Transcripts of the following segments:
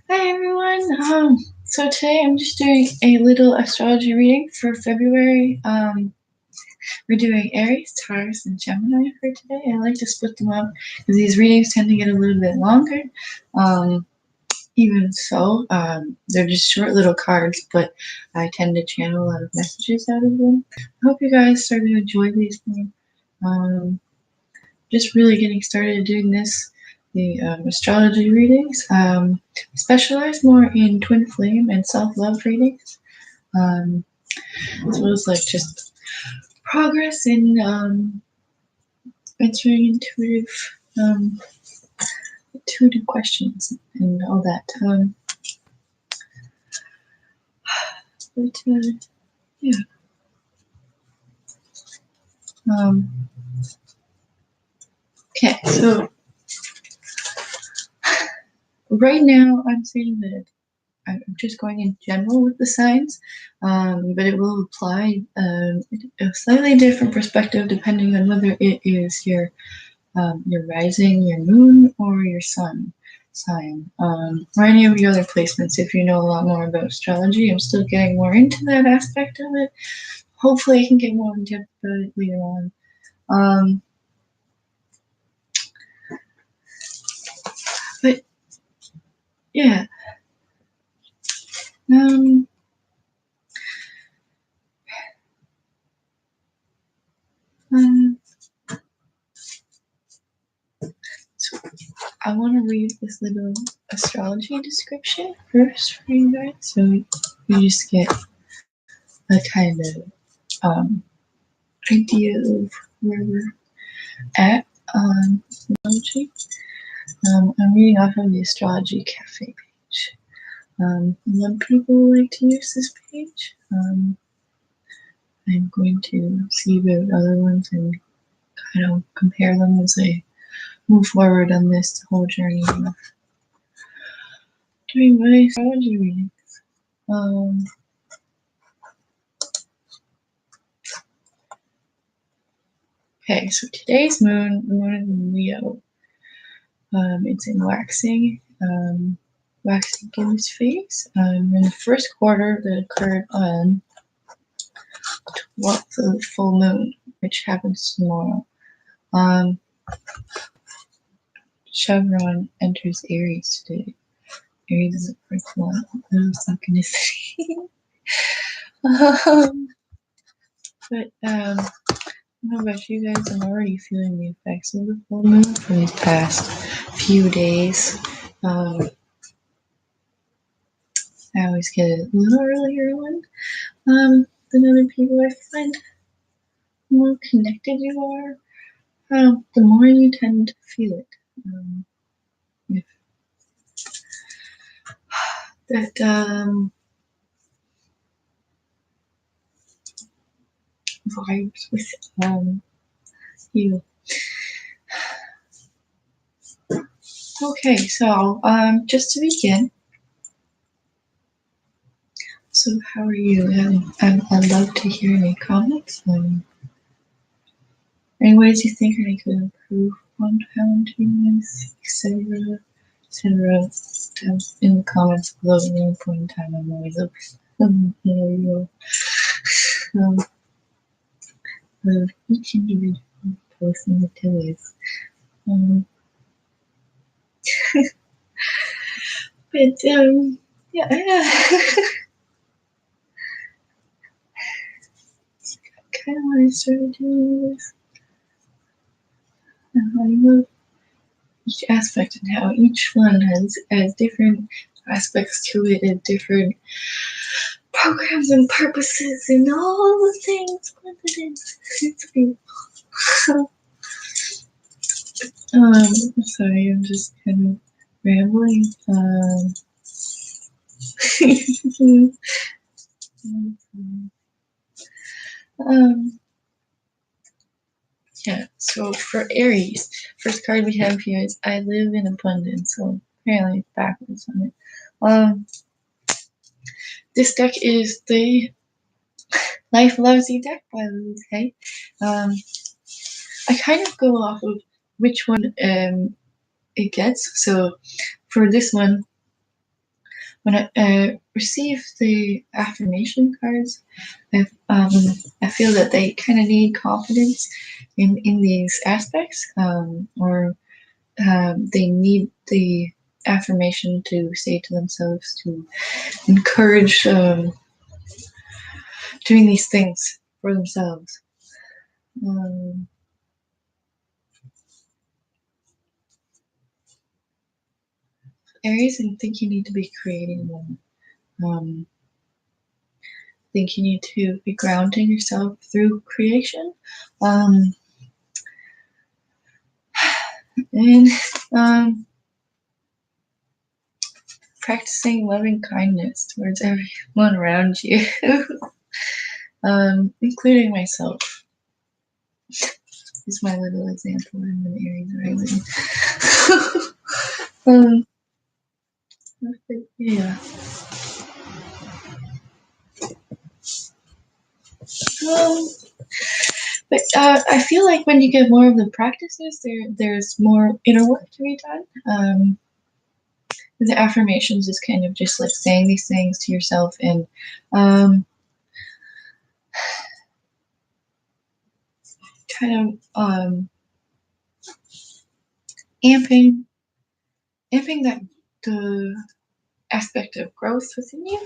Hi everyone. So today I'm just doing a little astrology reading for February. We're doing Aries, Taurus, and Gemini for today. I like to split them up because these readings tend to get a little bit longer. Even so, they're just short little cards, but I tend to channel a lot of messages out of them. I hope you guys start to enjoy these things. Just really getting started doing this. The astrology readings. Specialize more in twin flame and self-love readings, as well as like just progress in answering intuitive questions and all that. But yeah. Okay, so right now I'm saying that I'm just going in general with the signs, but it will apply a slightly different perspective depending on whether it is your rising, your moon, or your sun sign, or any of your other placements. If you know a lot more about astrology, I'm still getting more into that aspect of it. Hopefully, I can get more in depth about it later on. But yeah. So I want to read this little astrology description first for you guys, so you just get a kind of idea of where we're at on astrology. I'm reading off of the Astrology Cafe page. A lot of people like to use this page. I'm going to see about other ones and kind of compare them as I move forward on this whole journey of doing my astrology readings. Okay, so today's moon, the moon is in Leo. It's in waxing in its phase. In the first quarter that occurred on 12th of the full moon, which happens tomorrow. Chevron enters Aries today. Aries is the first one. Synchronicity. But I don't know about you guys, I'm already feeling the effects of the full moon for these past few days. I always get it a little earlier one than other people. I find the more connected you are, the more you tend to feel it. If that vibes with you. Okay, so just to begin. So how are you? I'd love to hear any comments. Any ways you think I could improve on how I'm doing this, etc. etc. In the comments below at any point in time. I'm always open. Of each individual person that is. But yeah. Kind of when I started doing this. I love each aspect and how each one has different aspects to it and different programs and purposes and all the things. It's beautiful. Sorry, I'm just kind of rambling. Yeah, so for Aries, first card we have here is I live in abundance. So apparently it's backwards on it. This deck is the Life Loves You deck by Louise Hay. I kind of go off of which one it gets. So for this one, when I receive the affirmation cards, I feel that they kind of need confidence in these aspects, or they need the affirmation to say to themselves to encourage doing these things for themselves. Aries, I think you need to be creating more. I think you need to be grounding yourself through creation. And practicing loving kindness towards everyone around you, including myself. Is my little example. I'm an Aries rising. Yeah. But I feel like when you get more of the practices, there's more inner work to be done. The affirmations is kind of just like saying these things to yourself and kind of amping that the aspect of growth within you,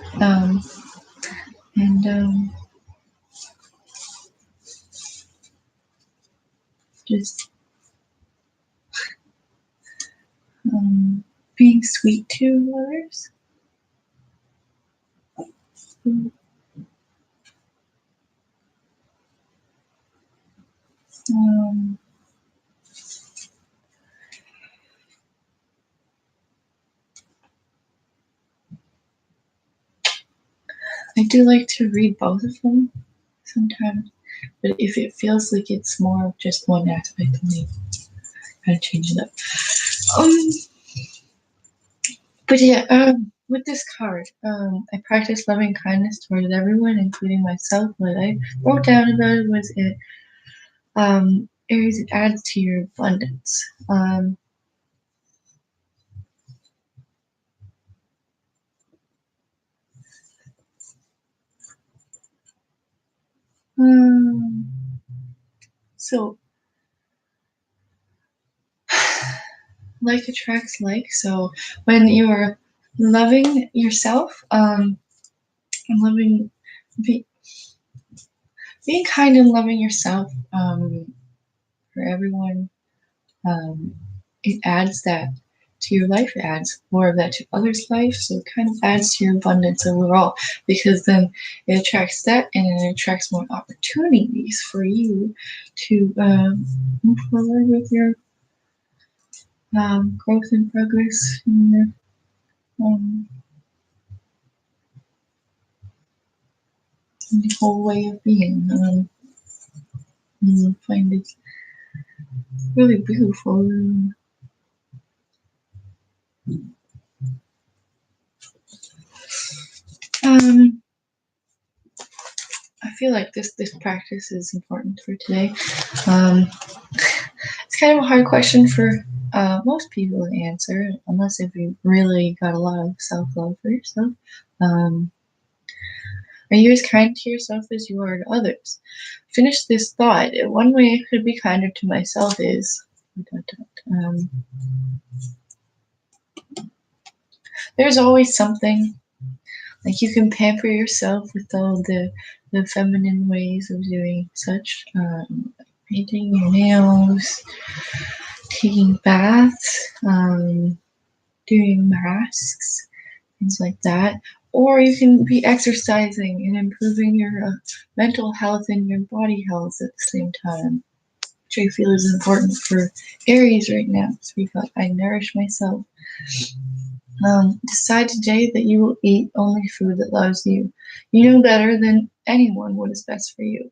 and just being sweet to others. I do like to read both of them sometimes, but if it feels like it's more of just one aspect of me, kind of change it up. But yeah, with this card, I practice loving kindness towards everyone, including myself. What I wrote down about it was Aries, it adds to your abundance. So, like attracts like. So, when you are loving yourself, and loving, being kind and loving yourself, for everyone, it adds that to your life. It adds more of that to others' life. So it kind of adds to your abundance overall, because then it attracts that and it attracts more opportunities for you to move forward with your growth and progress in your whole way of being. I find it really beautiful. I feel like this practice is important for today. It's kind of a hard question for most people to answer, unless if you really got a lot of self-love for yourself. Are you as kind to yourself as you are to others? Finish this thought. One way I could be kinder to myself is there's always something. Like you can pamper yourself with all the feminine ways of doing such, painting your nails, taking baths, doing masks, things like that. Or you can be exercising and improving your mental health and your body health at the same time, which I feel is important for Aries right now. So we got I nourish myself. Decide today that you will eat only food that loves you. You know better than anyone what is best for you.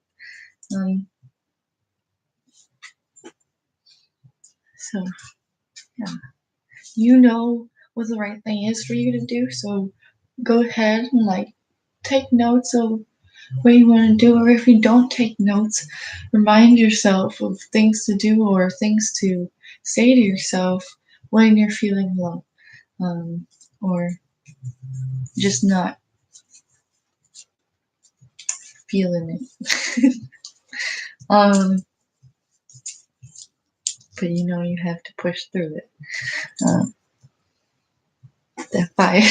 So, yeah, you know what the right thing is for you to do. So go ahead and like take notes of what you want to do, or if you don't take notes, remind yourself of things to do or things to say to yourself when you're feeling low, or just not feeling it. But you have to push through it. That fire.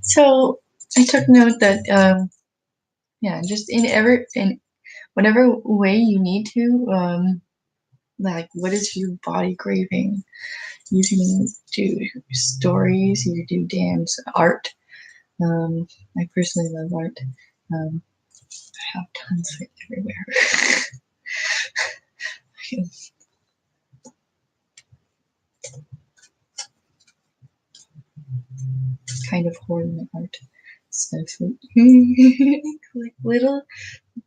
So I took note that just in whatever way you need to, like what is your body craving? You can do stories, you can do dance, art. I personally love art. I have tons of it everywhere. Kind of hoarding my art stuff. Like little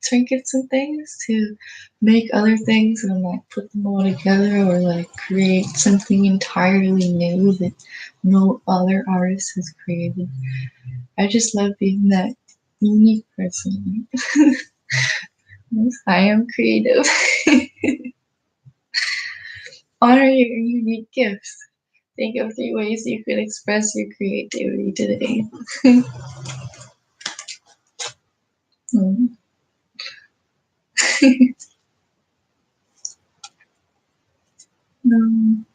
trinkets and things to make other things and like put them all together or like create something entirely new that no other artist has created. I just love being that unique person. I am creative. Honor your unique gifts. Think of 3 ways you could express your creativity today. um,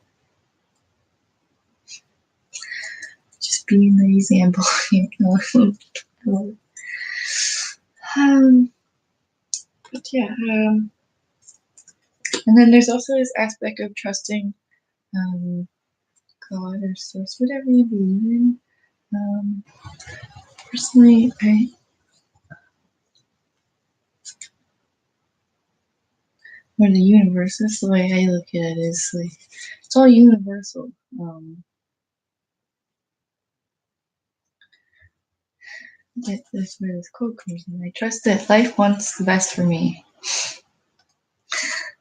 just being the example. um, but yeah, and then there's also this aspect of trusting God or source, whatever you believe in. Personally, or the universe, that's the way I look at it, is like, it's all universal. That's where this quote comes in. I trust that life wants the best for me.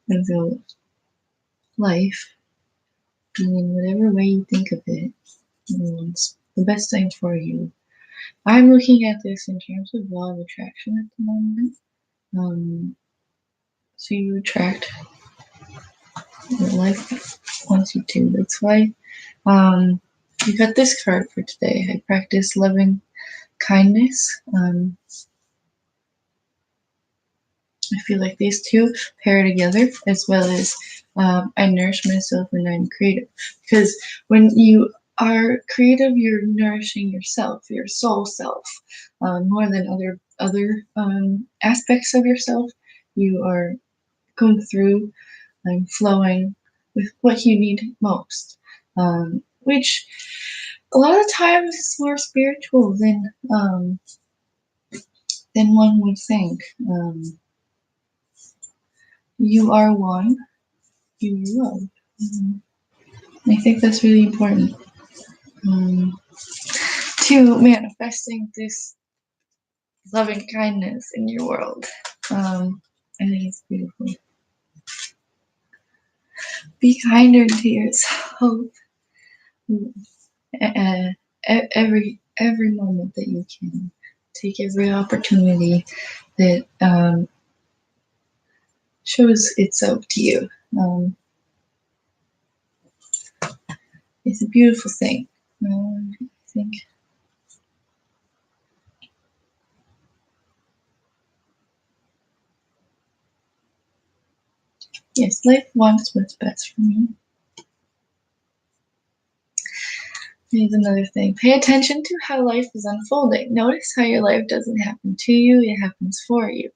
And so, life, being in whatever way you think of it, wants the best thing for you. I'm looking at this in terms of law of attraction at the moment. So you attract what life wants you to. That's why you got this card for today. I practice loving kindness. I feel like these two pair together, as well as I nourish myself when I'm creative. Because when you are creative, you're nourishing yourself, your soul self, more than other aspects of yourself. You are going through and flowing with what you need most, which a lot of times is more spiritual than one would think. You are one, you are love. I think that's really important to manifesting this loving kindness in your world. I think it's beautiful. Be kinder to yourself every moment that you can. Take every opportunity that shows itself to you. It's a beautiful thing. I think. Yes, life wants what's best for me. Here's another thing. Pay attention to how life is unfolding. Notice how your life doesn't happen to you, it happens for you.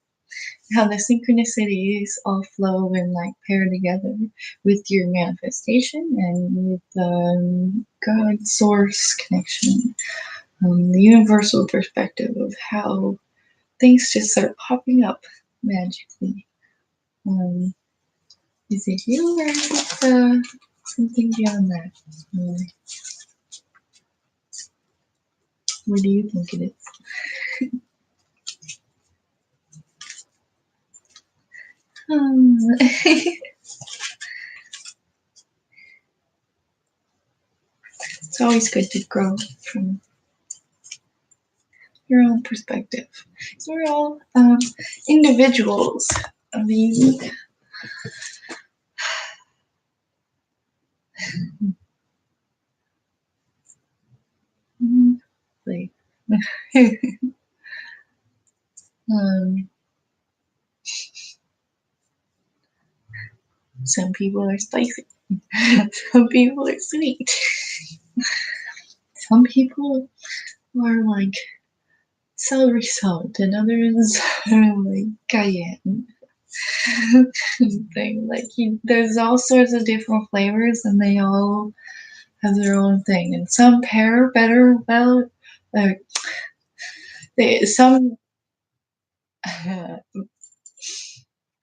How the synchronicities all flow and like pair together with your manifestation and with God source connection. The universal perspective of how things just start popping up magically. Is it you or is it something beyond that? What do you think it is? It's always good to grow from your own perspective. So we're all individuals of the unique um, some people are spicy. Some people are sweet. Some people are like celery salt, and others are like cayenne. Thing like there's all sorts of different flavors, and they all have their own thing. And some pair better well. Uh, some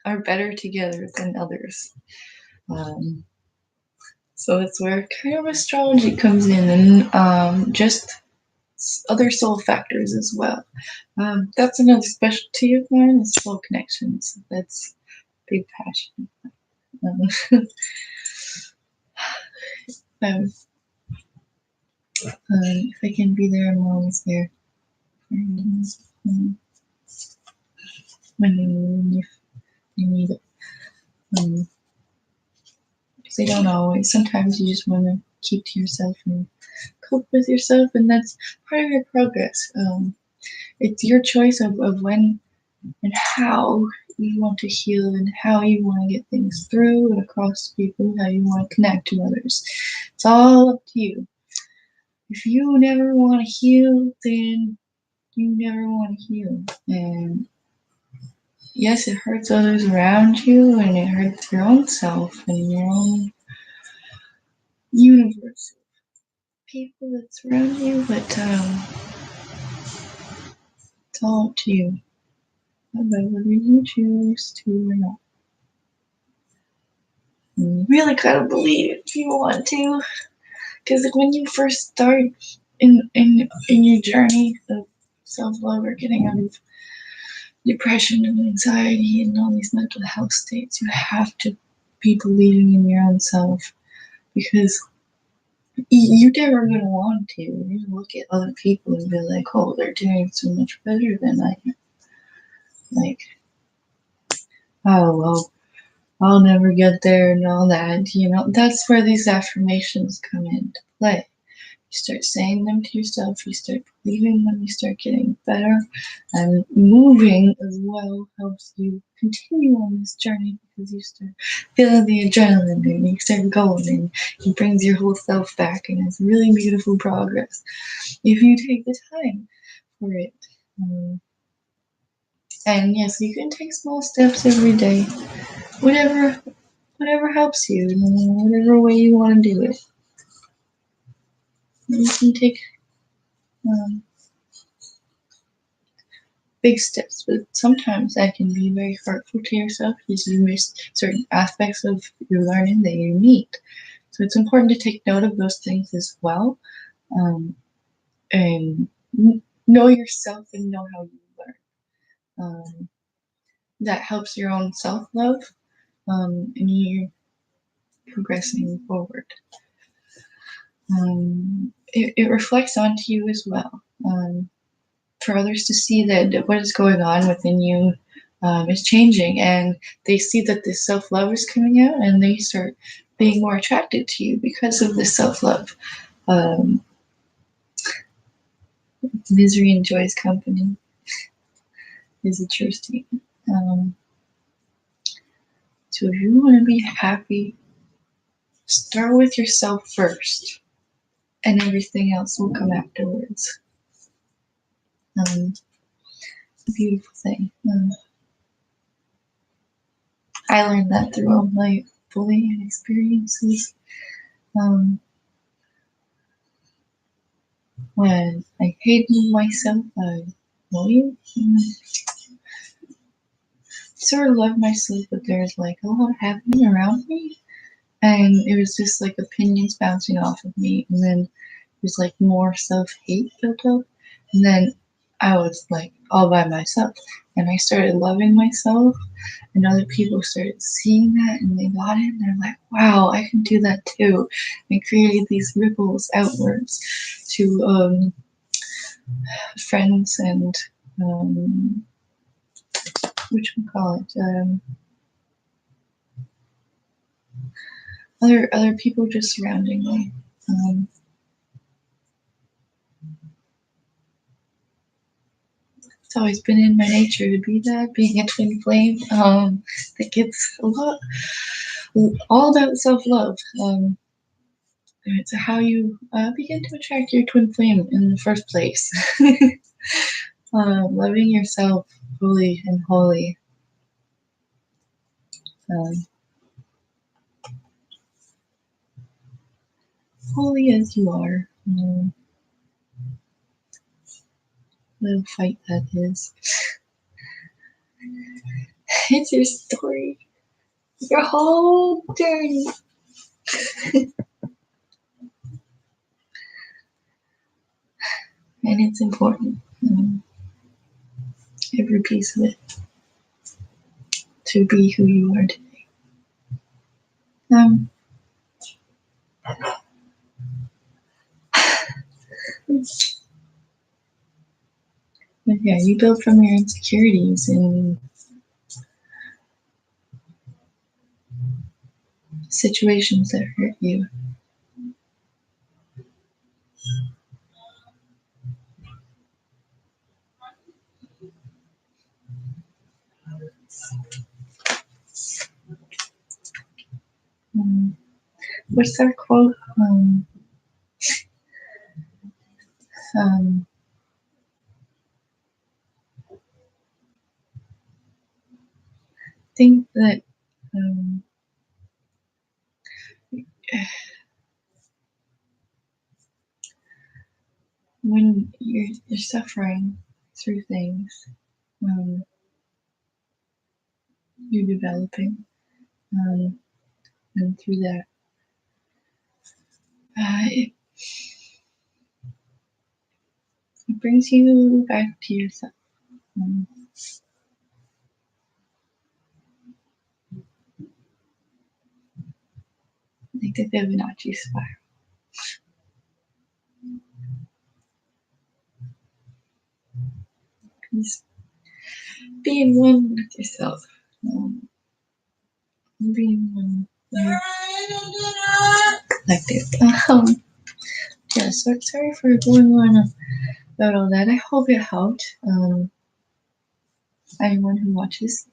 are better together than others. Um, so that's where kind of astrology comes in, and just other soul factors as well. That's another specialty of mine is soul connections. That's a big passion. Um, um, if I can be there, I'm always there. When you need it. Because they don't always. Sometimes you just want to keep to yourself and cope with yourself, and that's part of your progress. It's your choice of when and how you want to heal and how you want to get things through and across people, how you want to connect to others. It's all up to you. If you never want to heal, then you never want to heal. And yes, it hurts others around you and it hurts your own self and your own universe of people that surround you, but it's all up to you about whether you choose to or not. You really gotta believe it if you want to, because like when you first start in your journey of self-love or getting out of depression and anxiety and all these mental health states, you have to be believing in your own self, because you're never going to want to. You're going to look at other people and be like, oh, they're doing so much better than I am. Like, oh, well, I'll never get there and all that. That's where these affirmations come into play. You start saying them to yourself, you start believing them, you start getting better, and moving as well helps you continue on this journey, because you start feeling the adrenaline and you start going, and it brings your whole self back, and it's really beautiful progress if you take the time for it. And yes, you can take small steps every day, whatever helps you, whatever way you want to do it. You can take um, big steps, but sometimes that can be very hurtful to yourself because you miss certain aspects of your learning that you need. So it's important to take note of those things as well, and know yourself and know how you learn. That helps your own self-love, and you're progressing forward. It reflects onto you as well. For others to see that what is going on within you is changing, and they see that this self-love is coming out, and they start being more attracted to you because of this self-love. Misery enjoys company is a true statement. So if you want to be happy, start with yourself first, and everything else will come afterwards. Beautiful thing. I learned that through all my bullying experiences. When I hated myself, I sort of loved myself, but there's like a lot happening around me, and it was just like opinions bouncing off of me, and then there's like more self-hate built up, and then I was like all by myself, and I started loving myself, and other people started seeing that, and they got it, and they're like, wow, I can do that too, and created these ripples outwards to friends and which we call it, other people just surrounding me. it's always been in my nature to be that, being a twin flame. I think it's all about self-love. It's how you begin to attract your twin flame in the first place. Loving yourself fully and wholly. Wholly as you are. Little fight that is. It's your story. Your whole journey. And it's important. Every piece of it. To be who you are today. But yeah, you build from your insecurities and situations that hurt you. What's that quote? Think that when you're suffering through things, you're developing, and through that, it brings you back to yourself. Like the Fibonacci spiral. Just being one with yourself. Being one collective. Yeah, so sorry for going on about all that. I hope it helped anyone who watches.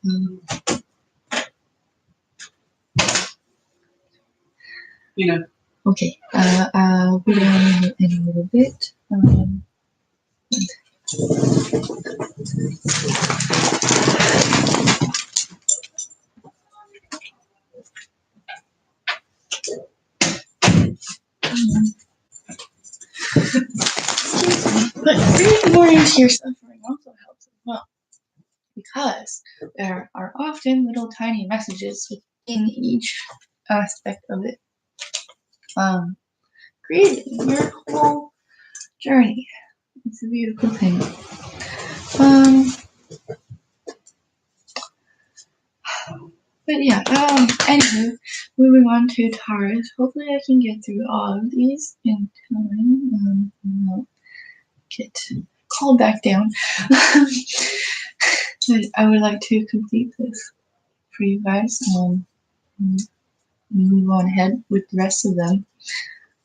Okay, I'll be down in a little bit. But reading more into your suffering also helps as well, because there are often little tiny messages within each aspect of it, creating your whole journey. It's a beautiful thing. But yeah, anywho, moving on to Taurus. Hopefully I can get through all of these in time. I'll get called back down. But I would like to complete this for you guys. Move on ahead with the rest of them.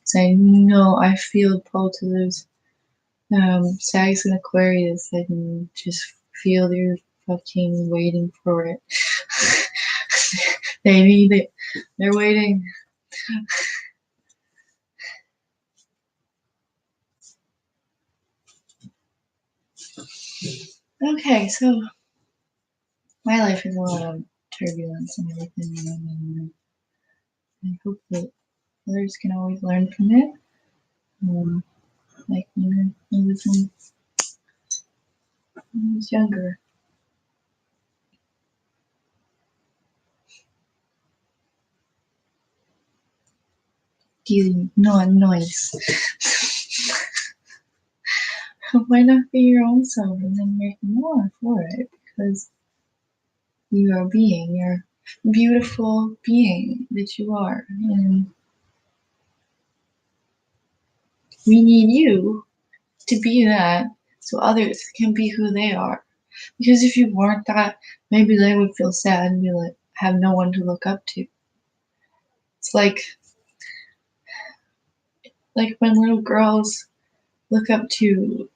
So I know I feel pulled to those Sags and Aquarius. I can just feel they're fucking waiting for it. They need it. They're waiting. Okay, so my life is a lot of turbulence and everything, and I hope that others can always learn from it. Like when I was younger. Dealing noise. Why not be your own self and then make more for it? Because you are being your beautiful being that you are, and we need you to be that so others can be who they are. Because if you weren't that, maybe they would feel sad and be like, have no one to look up to. It's like when little girls look up to,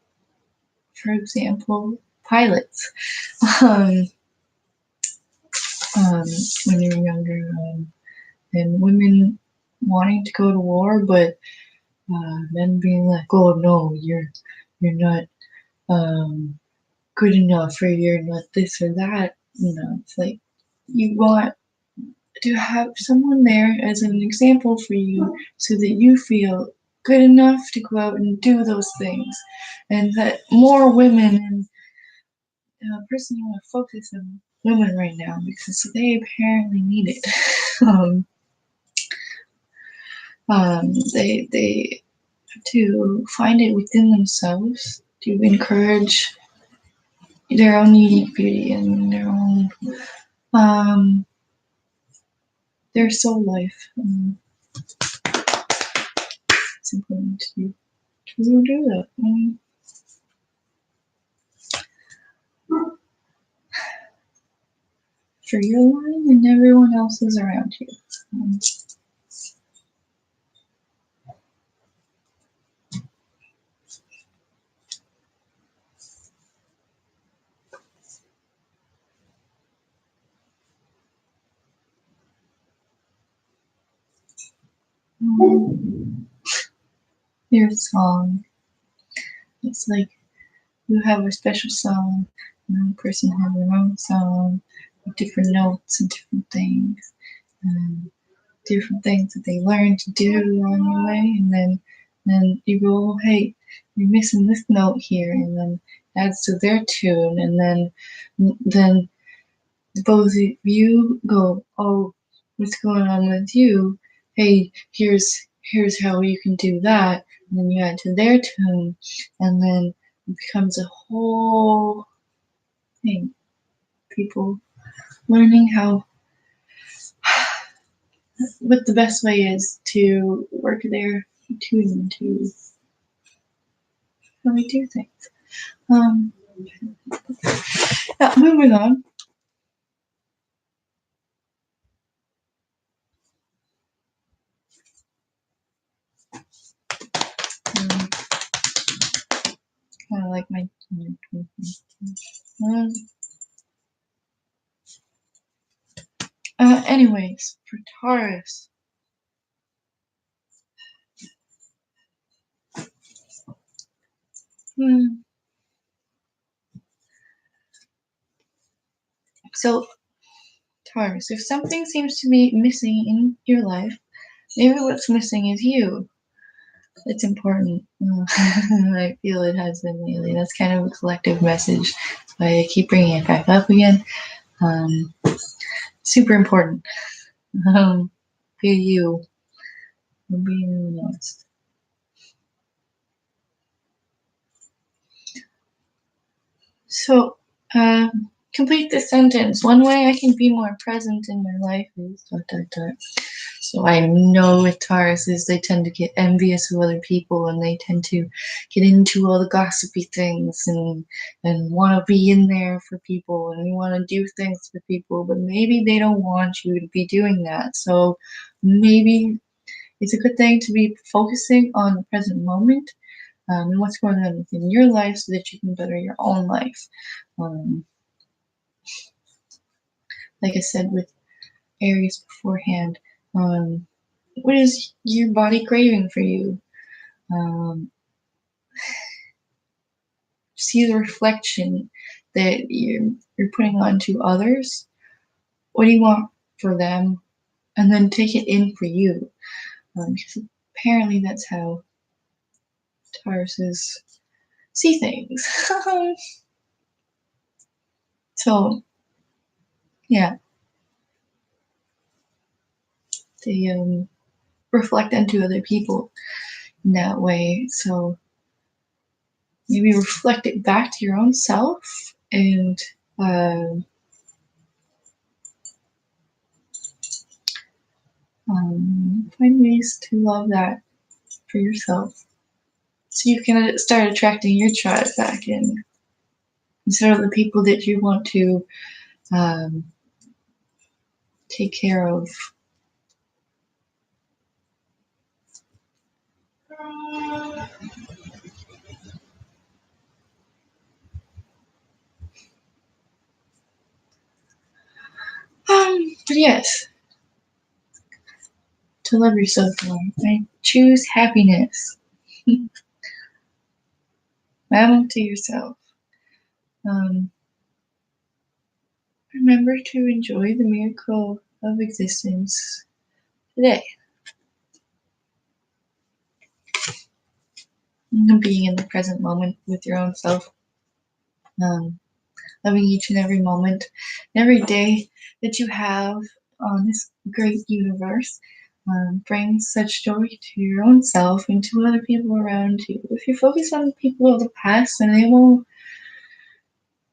for example, pilots um, when you're younger, and women wanting to go to war, but men being like, "Oh no, you're not good enough, or you're not this or that." It's like you want to have someone there as an example for you, so that you feel good enough to go out and do those things, and that more women. And personally, I want to focus on women right now because they apparently need it. um, they have to find it within themselves to encourage their own unique beauty and um, their soul life. It's important to do that. For your line and everyone else's around you. Your song. It's like you have a special song, another person has their own song with different notes and different things. And different things that they learn to do along the way, and then you go, oh, hey, you're missing this note here, and then adds to their tune, and then both of you go, oh, what's going on with you? Hey, here's how you can do that, and then you add to their tune, and then it becomes a whole thing. People learning how what the best way is to work their tune to how we do things. Um, moving on. Um, kind of like my. Um, anyways, for Taurus. Hmm. So, Taurus, if something seems to be missing in your life, maybe what's missing is you. It's important. I feel it has been lately. That's kind of a collective message. That's why I keep bringing it back up again. Um, super important. Be you. Be anyone else. So, complete this sentence. One way I can be more present in my life is dot dot dot. So I know with Tauruses, they tend to get envious of other people, and they tend to get into all the gossipy things and want to be in there for people, and you want to do things for people, but maybe they don't want you to be doing that. So maybe it's a good thing to be focusing on the present moment, and what's going on within your life, so that you can better your own life. Um, like I said with Aries beforehand, what is your body craving for you? Um, see the reflection that you're putting onto others. What do you want for them? And then take it in for you. Because apparently that's how Tauruses see things. So, yeah, they reflect onto other people in that way. So maybe reflect it back to your own self, and uh, find ways to love that for yourself, so you can start attracting your tribe back in, instead of the people that you want to um, take care of. But yes, to love yourself more. I choose happiness. Battle to yourself. Um, Remember to enjoy the miracle of existence today. Being in the present moment with your own self. Um, Loving each and every moment, every day that you have on this great universe. Brings such joy to your own self and to other people around you. If you focus on the people of the past, then they will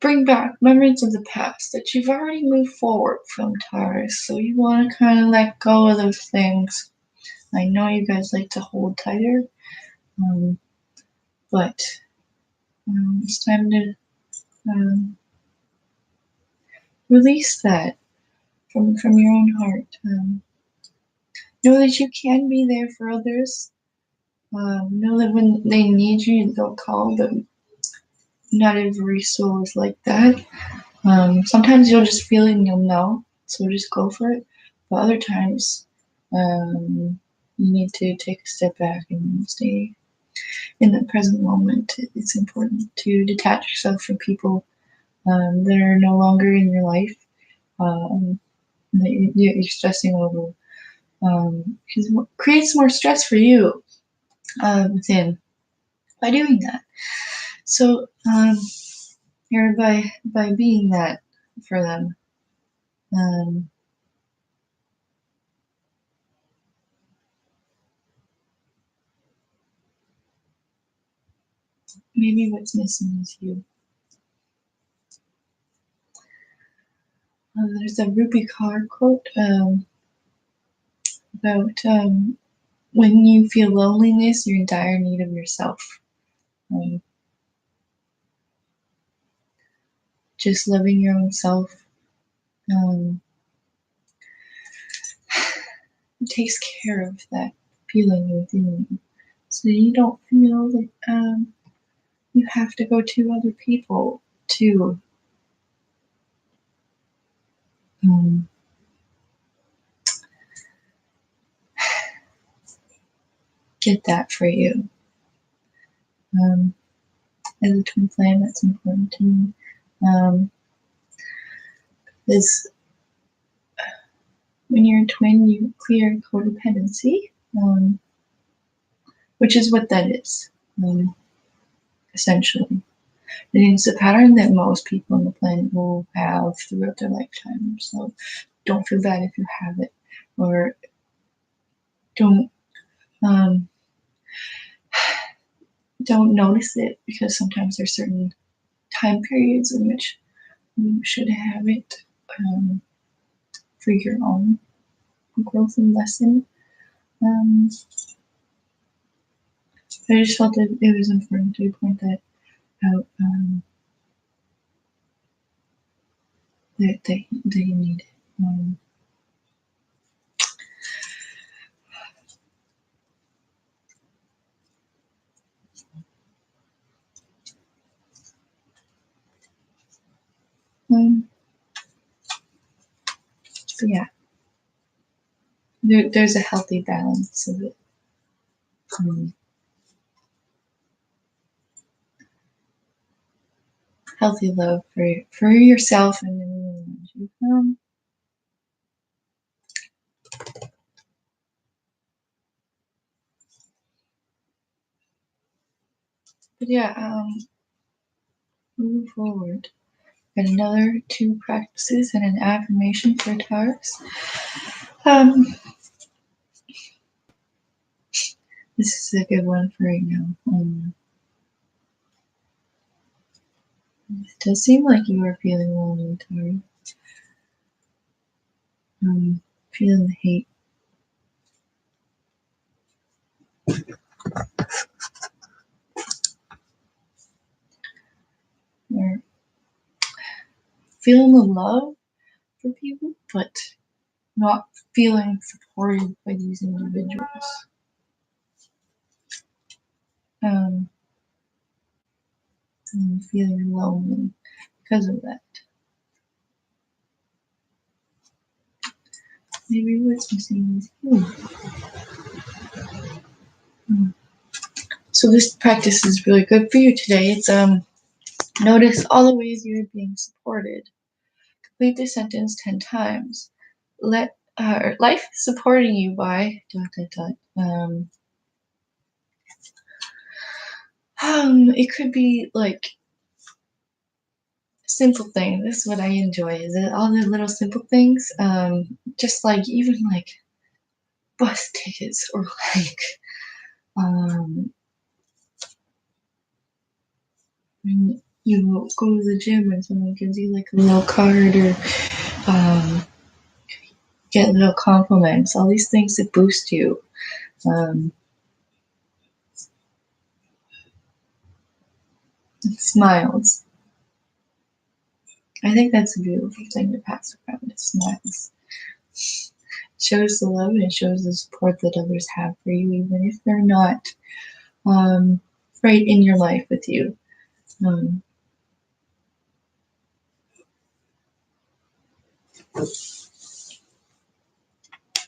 bring back memories of the past that you've already moved forward from, Taurus. So you want to kind of let go of those things. I know you guys like to hold tighter, but it's time to release that from your own heart. Know that you can be there for others. Know that when they need you, they'll call, but not every soul is like that. Sometimes you'll just feel it and you'll know, so just go for it. But other times, you need to take a step back and stay in the present moment. It's important to detach yourself from people that are no longer in your life, that you're stressing over. Because it creates more stress for you within by doing that. So, or by being that for them. Um, Maybe what's missing is you. There's a Ruby card quote about when you feel loneliness, you're in dire need of yourself. Um, just loving your own self um, takes care of that feeling within you. So you don't feel that you have to go to other people to um, get that for you. As a twin flame, that's important to me. Is when you're a twin, you clear codependency, which is what that is, essentially. And it's a pattern that most people on the planet will have throughout their lifetime. So don't feel bad if you have it, or don't um, don't notice it, because sometimes there's certain time periods in which you should have it for your own growth and lesson. Um, I just felt that it was important to point that out, that you need it. Um, so yeah, there's a healthy balance of it. Um, Healthy love for yourself and everyone around you. But yeah, moving forward. Got another two practices and an affirmation for Taurus. Um, this is a good one for right now. It does seem like you are feeling lonely, Taurus. Feeling the hate. Or feeling the love for people, but not feeling supported by these individuals. Um, and feeling lonely because of that. Maybe what's missing is you. So this practice is really good for you today. It's notice all the ways you're being supported. Complete the sentence 10 times. Let life is supporting you by ... it could be like simple things. This is what I enjoy. Is it all the little simple things? Just like even like bus tickets or like when you go to the gym and someone gives you like a little card or get little compliments. All these things that boost you. Smiles. I think that's a beautiful thing to pass around. Is smiles. It shows the love and it shows the support that others have for you, even if they're not right in your life with you.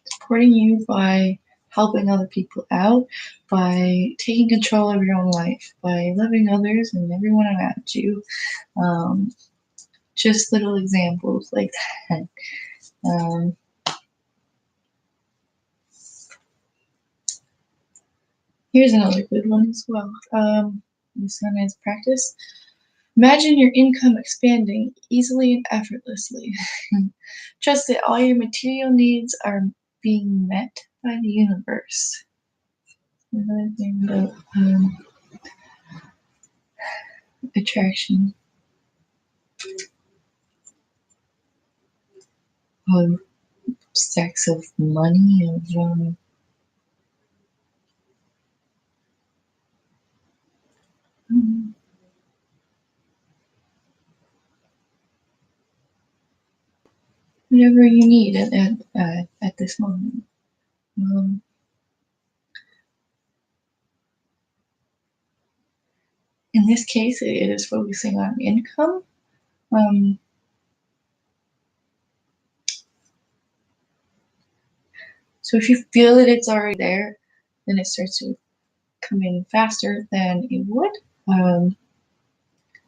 Supporting you by helping other people out, by taking control of your own life, by loving others and everyone around you. Just little examples like that. Here's another good one as well. This one is practice. Imagine your income expanding easily and effortlessly. Trust that all your material needs are being met by the universe. Another thing about attraction. Of sex, of money, of whatever you need at this moment. In this case, it is focusing on income. So if you feel that it's already there, then it starts to come in faster than it would,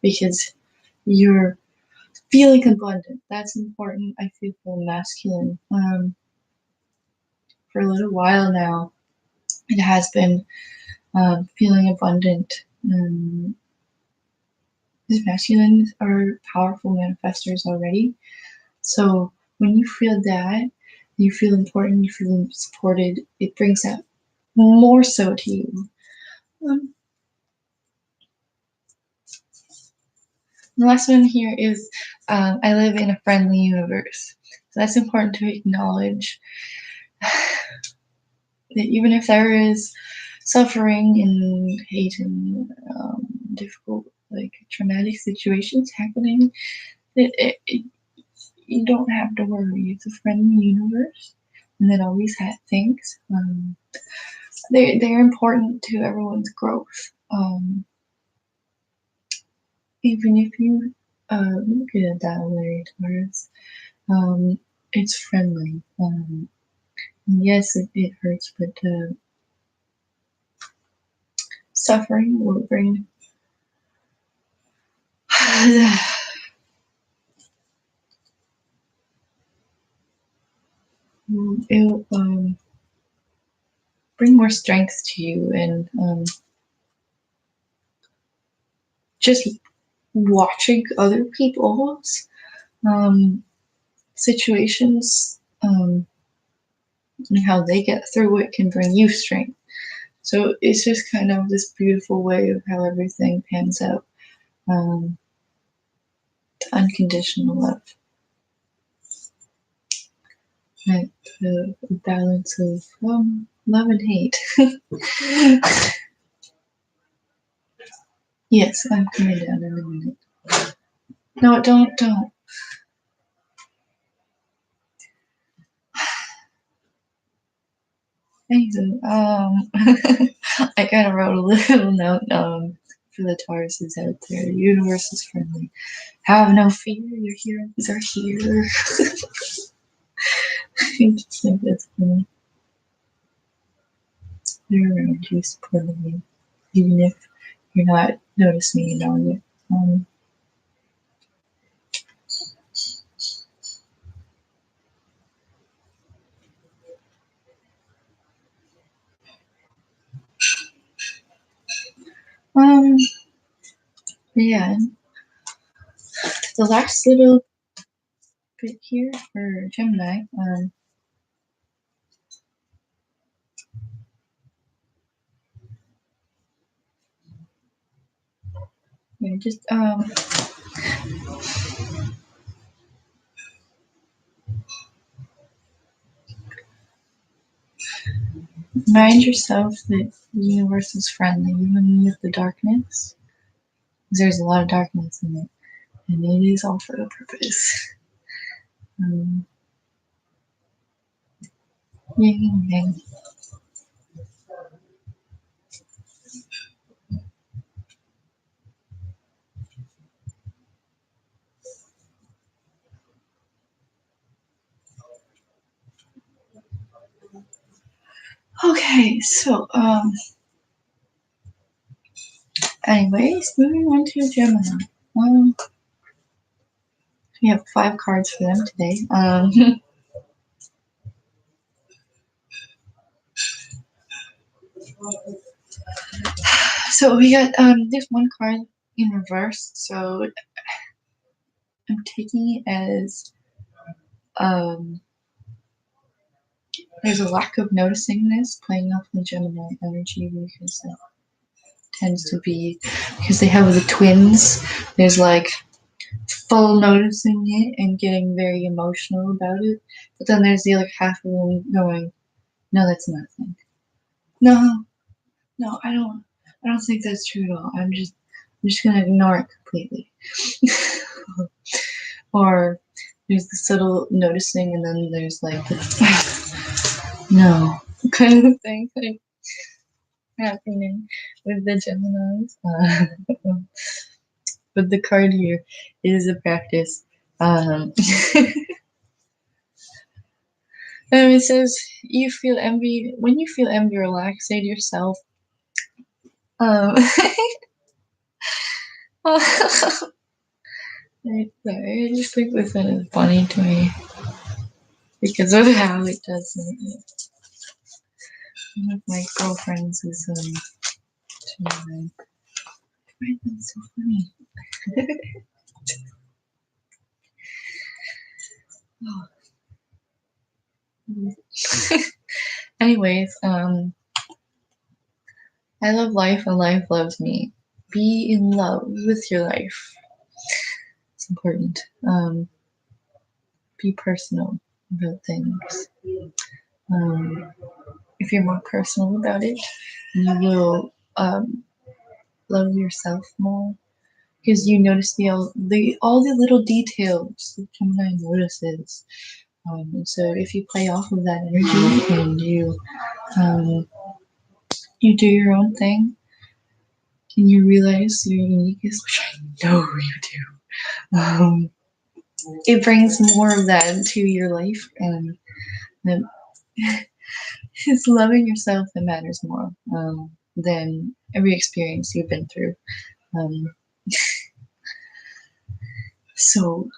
because you're feeling abundant. That's important. I feel masculine. For a little while now, it has been feeling abundant. Because masculines are powerful manifestors already. So when you feel that, you feel important, you feel supported, it brings that more so to you. The last one here is I live in a friendly universe. So that's important to acknowledge that even if there is suffering and hate and difficult, like traumatic situations happening, you don't have to worry. It's a friendly universe, and that always has things. They're important to everyone's growth. Even if you look at it that way, Taurus, it's friendly. Yes, it hurts, but suffering will bring it'll bring more strength to you, and just watching other people's situations and how they get through it can bring you strength. So it's just kind of this beautiful way of how everything pans out. Unconditional love. Like the balance of love and hate. Yes, I'm coming down in a minute. No, don't. Anywho, I kind of wrote a little note for the Tauruses out there. The universe is friendly. Have no fear, your heroes are here. think just like that's funny. They're around you supporting you, even if you're not noticing it on it. Um, yeah, the last little bit here for Gemini. Yeah, just remind yourself that the universe is friendly, even with the darkness. There's a lot of darkness in it, and it is all for a purpose. Um, yeah. Okay, so anyways, moving on to Gemini. Um, we have 5 cards for them today. So we got this one card in reverse. So I'm taking it as there's a lack of noticing this playing off the Gemini energy because it tends to be because they have the twins. There's like full noticing it and getting very emotional about it, but then there's the other half of them going, "No, that's nothing. No, no, I don't think that's true at all. I'm just gonna ignore it completely." Or there's the subtle noticing, and then there's like the no kind of thing like happening with the Geminis. But the card here is a practice. It says you feel envy when you feel envy or lack. Say to yourself, um, sorry, I just think this one is funny to me because of how it does it. One of my girlfriends is Gemini. I find them so funny. Anyways, I love life and life loves me. Be in love with your life. It's important. Be personal about things. Um, if you're more personal about it, you will love yourself more because you notice the all the little details that Gemini notices. And so if you play off of that energy and um, you do your own thing and you realize your uniqueness, which I know you do, it brings more of that to your life, and then it's loving yourself that matters more than every experience you've been through. Um, so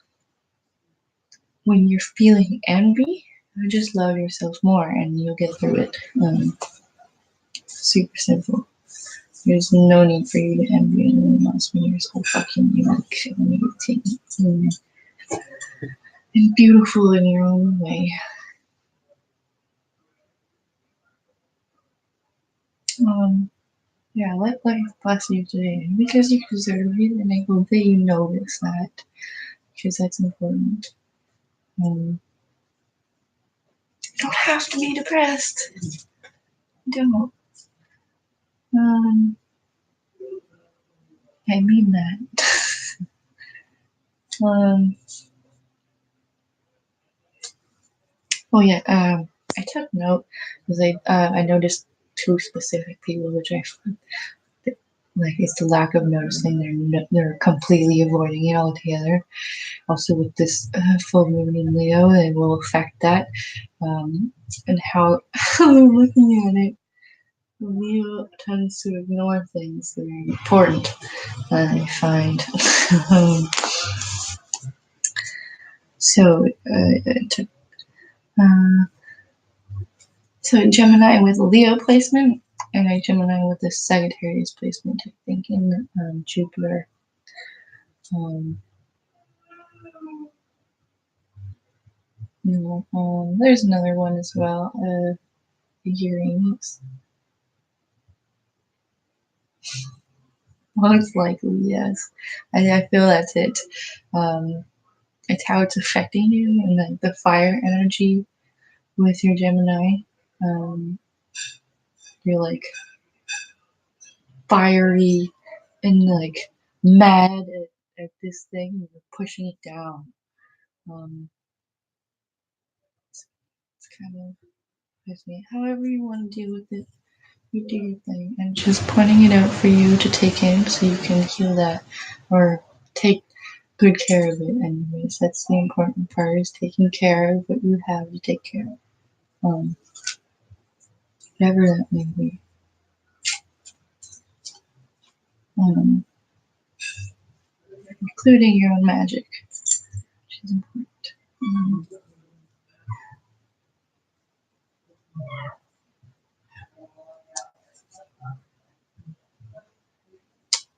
when you're feeling envy, just love yourself more and you'll get through it. Super simple. There's no need for you to envy anyone else when you're so fucking unique and amazing and beautiful in your own way. Yeah, let life bless you today because you deserve it, and I hope that you notice that because that's important. You don't have to be depressed. Don't. Um, I mean that. um, oh yeah. I took note because I noticed 2 specific people which I Like it's the lack of noticing. They're completely avoiding it altogether. Also, with this full moon in Leo, it will affect that. And how they're looking at it. Leo tends to ignore things that are important. I find. um, so, uh, so Gemini with Leo placement and a Gemini with the Sagittarius placement. I think in Jupiter. Um, there's another one as well. Uranus. Most likely, yes. I feel that's it. Um, it's how it's affecting you and the fire energy with your Gemini. Um, you're like fiery and like mad at this thing and you're pushing it down. Um, it's kind of with me. However you want to deal with it, you do your thing. And just pointing it out for you to take in so you can heal that or take good care of it. Anyways, that's the important part is taking care of what you have to take care of. Um, whatever that may be. Um, including your own magic, which is important. Um,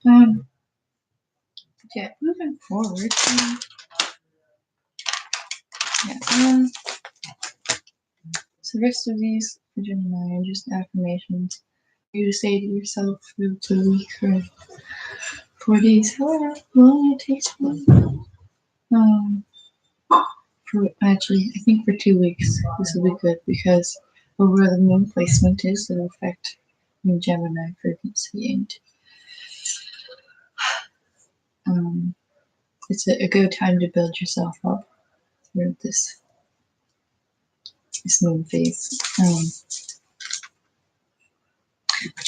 um, yeah, moving forward. Yeah, so the rest of these for Gemini are just affirmations you say to yourself through the week or 4 days, however long it takes for you. For actually, I think for 2 weeks this will be good because of where the moon placement is, it'll affect your Gemini frequency, and um, it's a good time to build yourself up through this moon phase.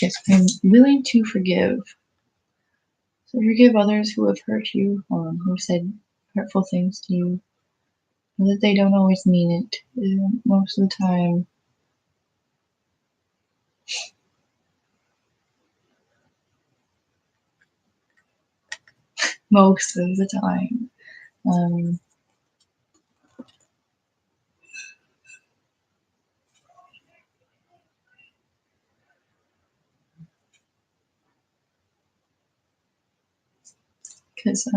Yes, I'm willing to forgive. So forgive others who have hurt you, who said hurtful things to you, and that they don't always mean it. Most of the time, most of the time. Because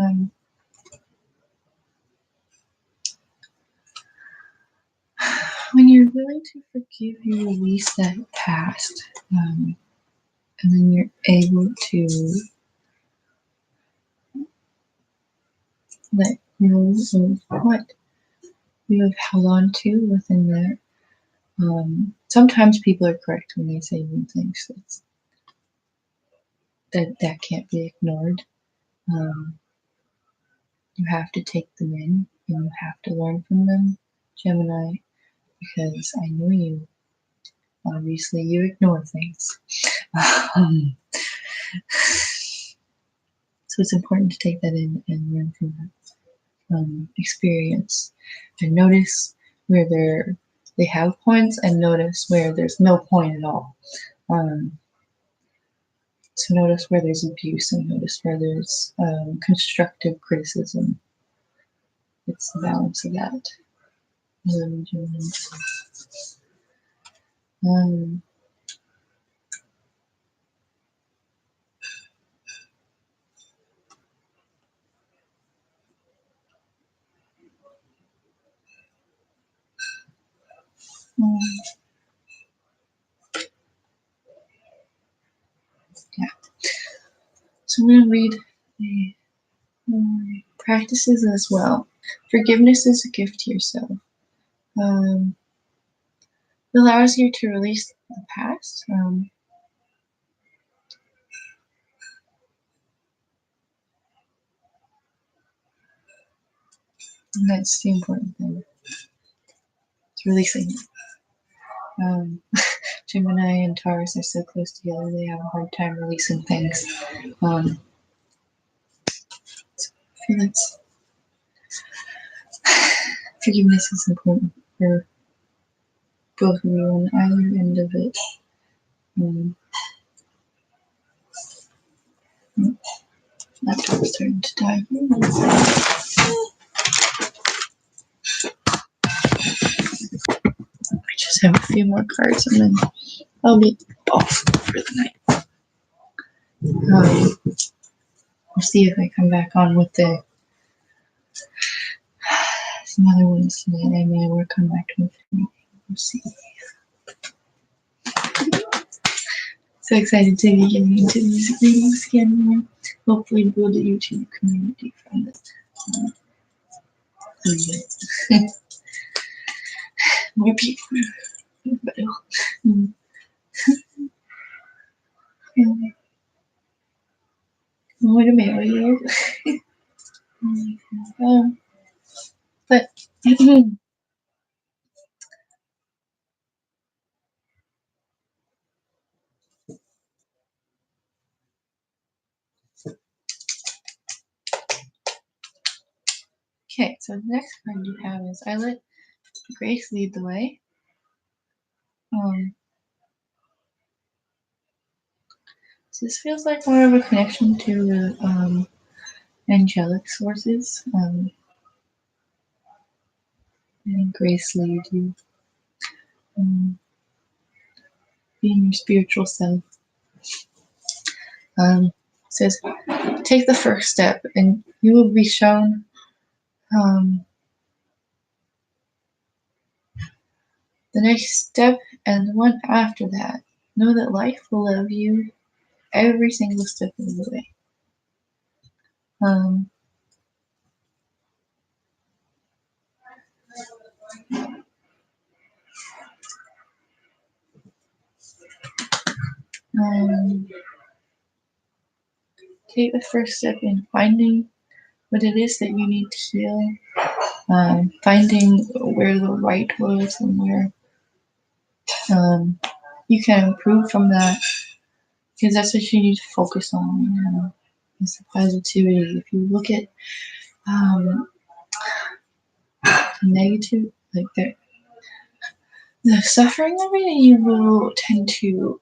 when you're willing to forgive, you release that past, and then you're able to let go of what you have held on to within there. Sometimes people are correct when they say mean things. That can't be ignored. Um, you have to take them in and you have to learn from them, Gemini, because I know you. Obviously, you ignore things. Um, so it's important to take that in and learn from that experience and notice where they have points and notice where there's no point at all. Um, so notice where there's abuse and notice where there's constructive criticism. It's the balance of that. Um, um, yeah. So I'm going to read the practices as well. Forgiveness is a gift to yourself. Um, it allows you to release the past. And that's the important thing. It's releasing it. Gemini and Taurus are so close together, they have a hard time releasing things. I feel like forgiveness is important for both of you on either end of it. Laptop's starting to die. I just have a few more cards and then I'll be off for the night. We'll see if I come back on with some other ones tonight. I may or come back to it. We'll see. So excited to be getting into these readings again. Hopefully build a YouTube community from it. More people. More to marry you. But okay, so the next card you have is I let Grace lead the way. So this feels like more of a connection to the angelic sources. And Grace lead you. Being your spiritual self. Says, take the first step and you will be shown the next step and the one after that. Know that life will love you every single step of the way. Take the first step in finding what it is that you need to heal, finding where the right was and where you can improve from that, because that's what you need to focus on. Is the positivity. If you look at negative, like the suffering of it, you will tend to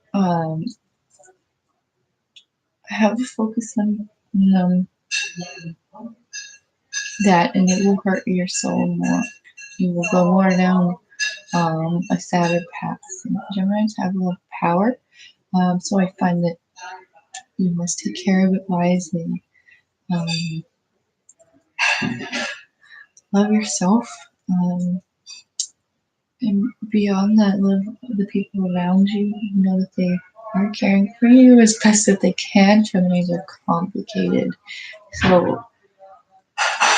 have a focus on that, and it will hurt your soul more. You will go more down a sadder path. And Geminis have a lot of power, so I find that you must take care of it wisely. Love yourself, and beyond that, love the people around you. Know that they are caring for you as best that they can. Geminis are complicated, so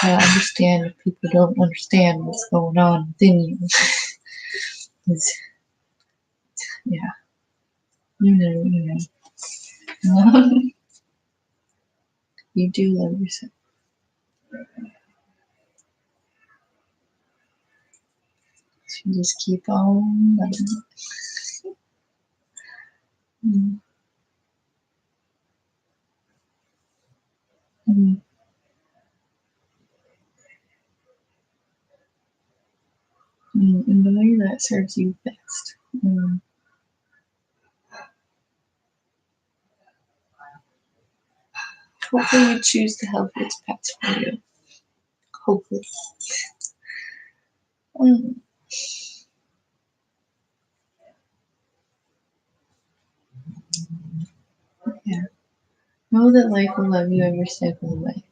I understand if people don't understand what's going on within you. Yeah, you know. You do love yourself. So you just keep on loving it. Mm. Mm. In the way that serves you best. Hopefully you choose the healthiest paths for you. Hopefully. Yeah. Know that life will love you every step of the way.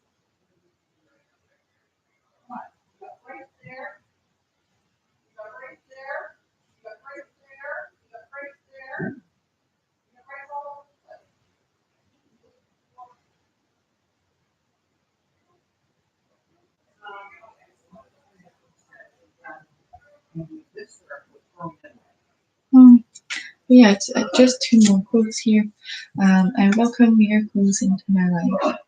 Yeah, it's just two more quotes here. I welcome miracles into my life.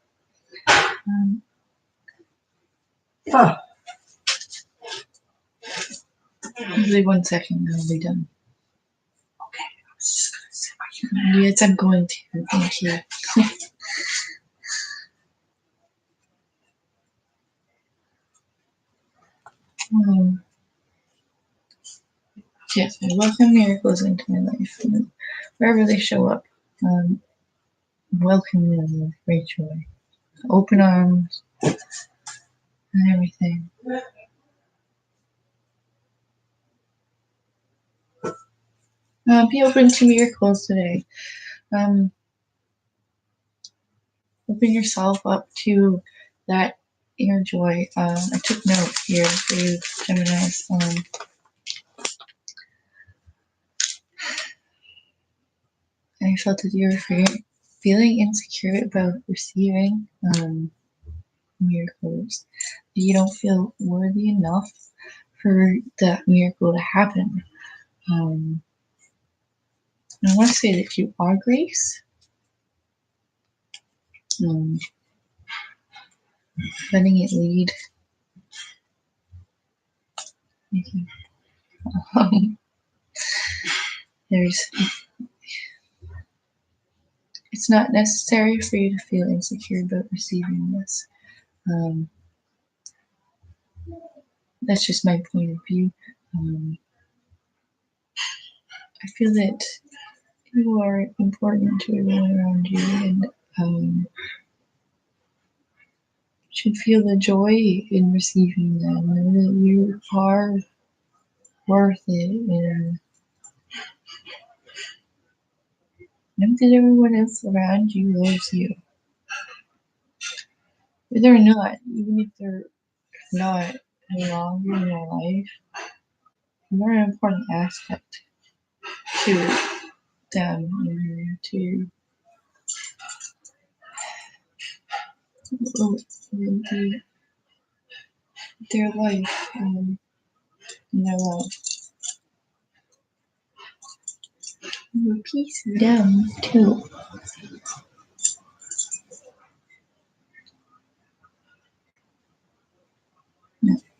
Usually 1 second and I'll be done. Yes, I'm going to. Thank you. um, yes, I welcome miracles into my life. And wherever they show up, um, welcome them with great joy. Open arms and everything. Be open to miracles today. Um, open yourself up to that inner joy. I took note here for you, Geminis. I felt that you were feeling insecure about receiving miracles. You don't feel worthy enough for that miracle to happen. Um, I want to say that you are grace. Um, letting it lead. Um, there's. It's not necessary for you to feel insecure about receiving this. Um, that's just my point of view. I feel that you are important to everyone around you, and should feel the joy in receiving them. Know that you are worth it, and know that everyone else around you loves you. Whether or not, even if they're not any longer in your life, you're an important aspect to them and to their life and their love. You're a piece of them too.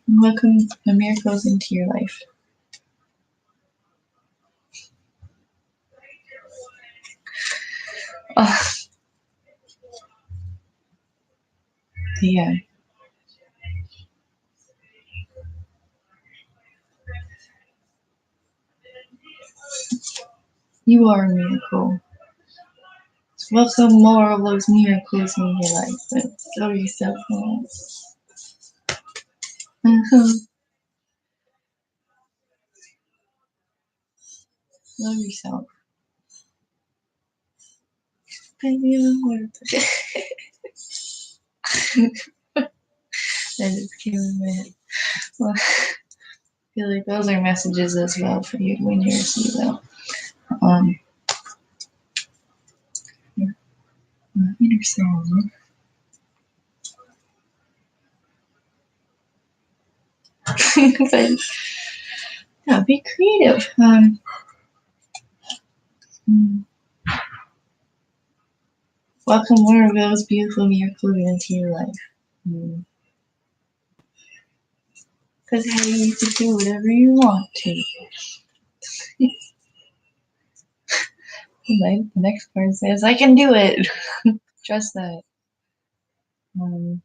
Welcome the miracles into your life. Yeah. You are a miracle. Welcome more of those miracles in your life. But throw yourself in. Love yourself. Baby, that just came in my head. Well, I feel like those are messages as well for you when you receive them. Um, inner song. But yeah, be creative. Mm, welcome more of those beautiful miracles into your life. Because how you can do whatever you want to. Like the next part says, I can do it. Trust that. Um,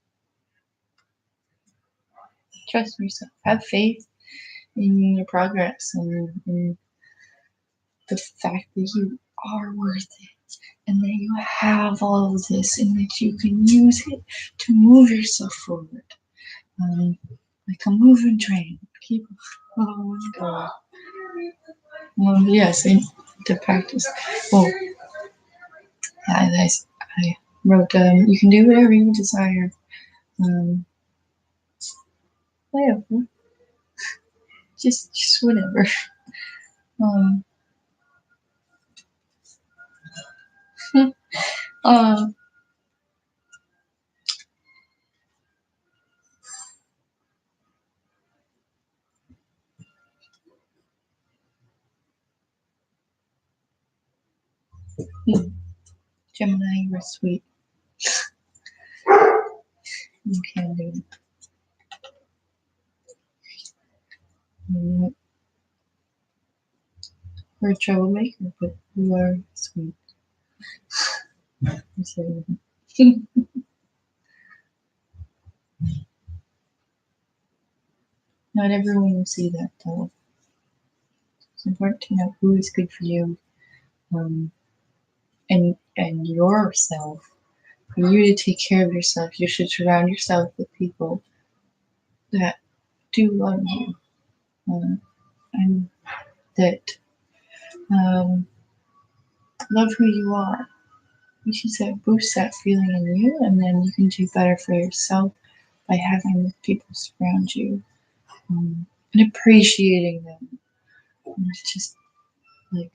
trust yourself. Have faith in your progress and the fact that you are worth it and that you have all of this and that you can use it to move yourself forward. Like a moving train. Keep on going. Yes, and to practice. Well, I wrote, you can do whatever you desire. Um, whatever. Just whatever. Um, um, Gemini, you're sweet. You can do it. You're a troublemaker, but you are sweet. Not everyone will see that, though. It's important to know who is good for you, um, and yourself. For you to take care of yourself, you should surround yourself with people that do love you, and that um, love who you are. You should boost that feeling in you, and then you can do better for yourself by having people surround you, and appreciating them. And it's just like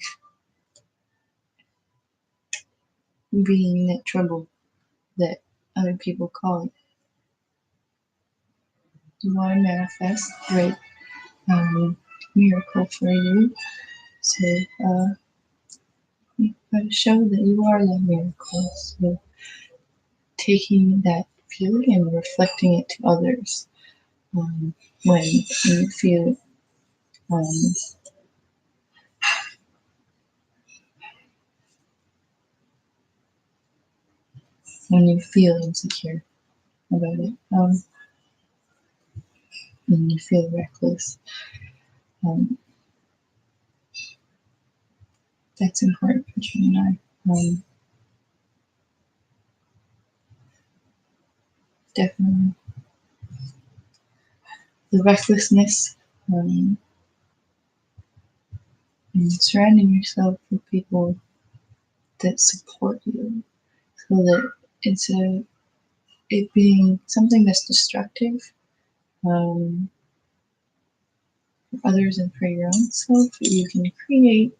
being that trouble that other people call it. You want to manifest great miracle for you. So you got to show that you are that miracle. So taking that feeling and reflecting it to others, when you feel um, insecure about it, when you feel reckless. Um, that's important for Gemini. Definitely the recklessness, and surrounding yourself with people that support you, so that instead of it being something that's destructive, um, for others and for your own self, you can create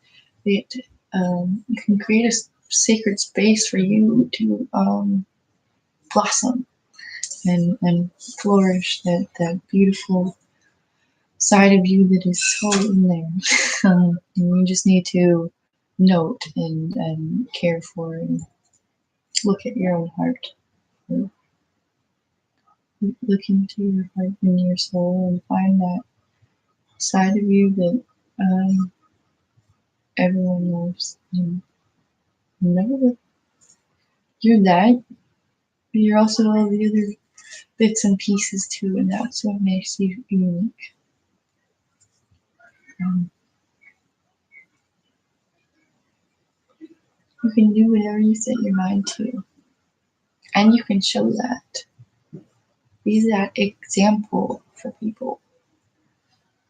it. You can create a sacred space for you to blossom and flourish that beautiful side of you that is so in there. And you just need to note and care for and look at your own heart. Look into your heart and your soul and find that side of you that everyone loves. And remember that you're that, but you're also all the other bits and pieces too, and that's what makes you unique. Um, you can do whatever you set your mind to, and you can show that. Be that example for people.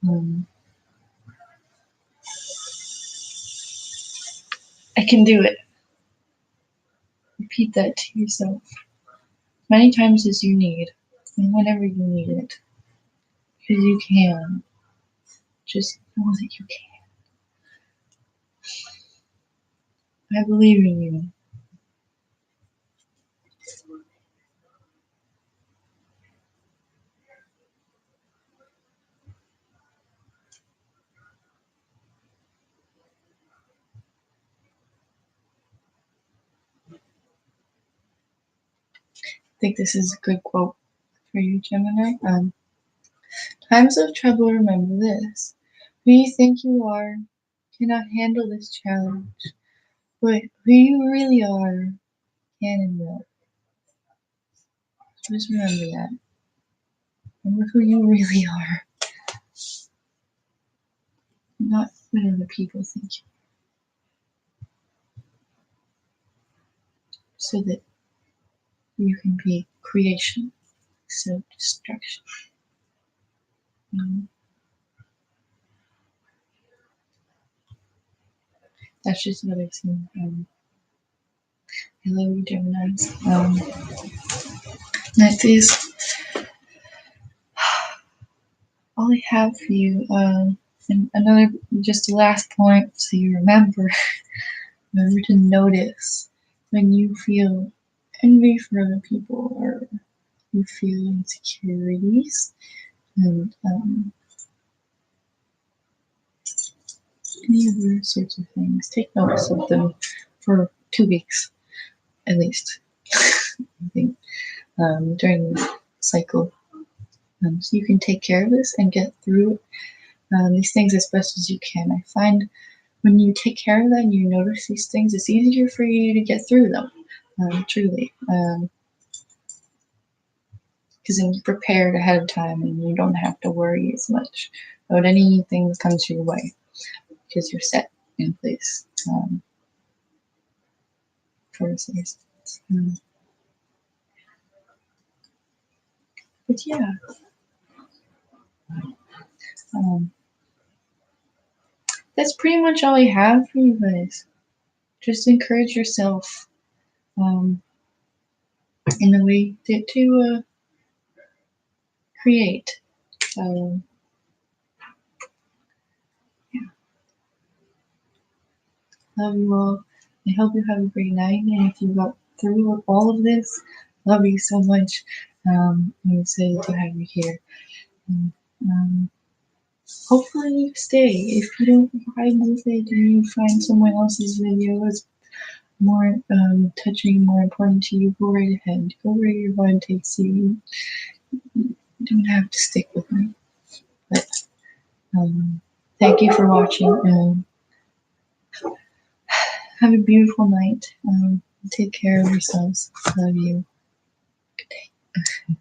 Um, I can do it. Repeat that to yourself many times as you need, and whenever you need it, because you can. Just know that you can. I believe in you. I think this is a good quote for you, Gemini. Times of trouble, remember this. Who you think you are cannot handle this challenge, but who you really are can and will. Just remember that. Remember who you really are, not what other people think you are, so that you can be creation, so destruction. Um, that's just what I've seen. I love you, Geminis. That is all I have for you. And another, just the last point, so you remember. Remember to notice when you feel envy for other people or you feel insecurities and any other sorts of things. Take notice of them for 2 weeks at least, I think, during the cycle. So you can take care of this and get through these things as best as you can. I find when you take care of that and you notice these things, it's easier for you to get through them, truly. Because then you're prepared ahead of time and you don't have to worry as much about anything that comes your way because you're set in place for this reasons. But yeah, um, that's pretty much all I have for you guys. Just encourage yourself um, in a way to create. So, yeah, love you all. I hope you have a great night. And if you got through all of this, love you so much. I'm excited to have you here. And, hopefully you stay. If you don't vibe with it and you find someone else's video is more touching, more important to you, go right ahead. Go where your vibe takes you. You don't have to stick with me. But thank you for watching. Have a beautiful night. Take care of yourselves. Love you. Good day.